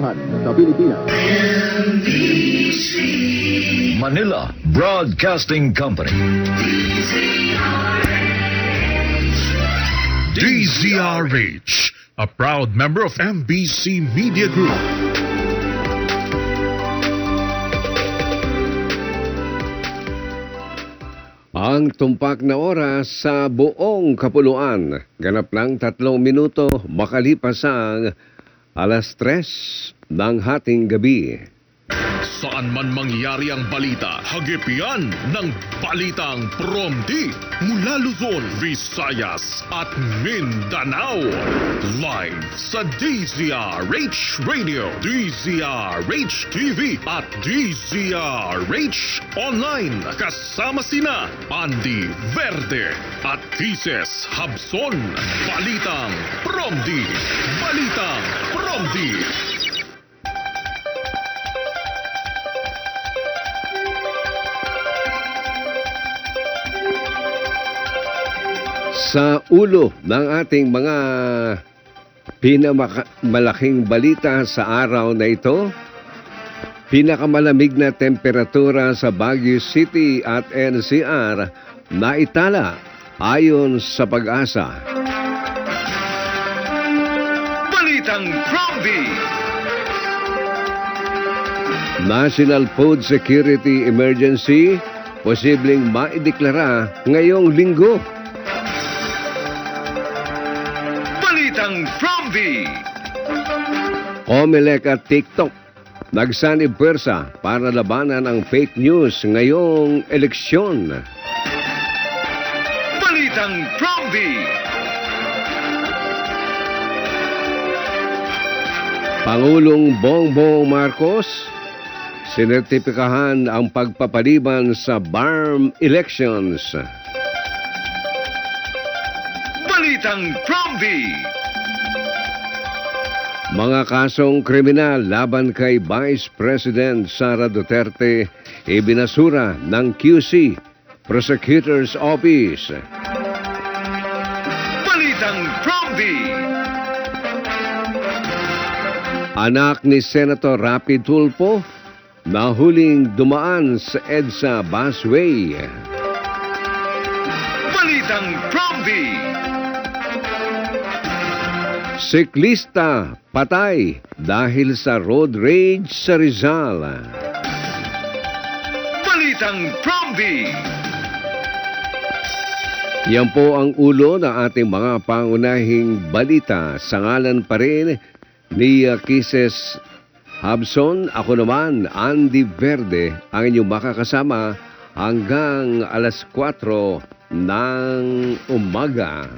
lahat sa Pilipinas. Manila Broadcasting Company. DZRH, a proud member of MBC Media Group. Ang tumpak na oras sa buong kapuluan, ganap ng 3 minuto makalipas ang 3:00 ng hating gabi. Saan man mangyari ang balita, hagip yan ng Balitang Promdi. Mula Luzon, Visayas at Mindanao. Live sa DZRH Radio, DZRH TV at DZRH Online. Kasama sina Andy Verde at Thesis Habson. Balitang Promdi. Balitang Promdi. Sa ulo ng ating mga pinakamalaking balita sa araw na ito, pinakamalamig na temperatura sa Baguio City at NCR na itala ayon sa Pag-asa. Balitang Promdi. National Food Security Emergency posibleng maideklara ngayong linggo. Balitang Promdi. Comelec at TikTok nagsanib pwersa para labanan ang fake news ngayong eleksyon. Balitang Promdi. Pangulong Bongbong Marcos sinertipikahan ang pagpapaliban sa BARM elections. Balitang Promdi. Mga kasong kriminal laban kay Vice President Sara Duterte ibinasura ng QC Prosecutor's Office. Balitang Promdi. Anak ni Senator Rapi Tulfo nahuling dumaan sa EDSA busway. Balitang Promdi. Siklista patay dahil sa road rage sa Rizal. Balitang Promdi. Yan po ang ulo ng ating mga pangunahing balita. Sa ngalan pa rin ni Kises Habson, ako naman, Andy Verde, ang inyong makakasama hanggang 4:00 ng umaga.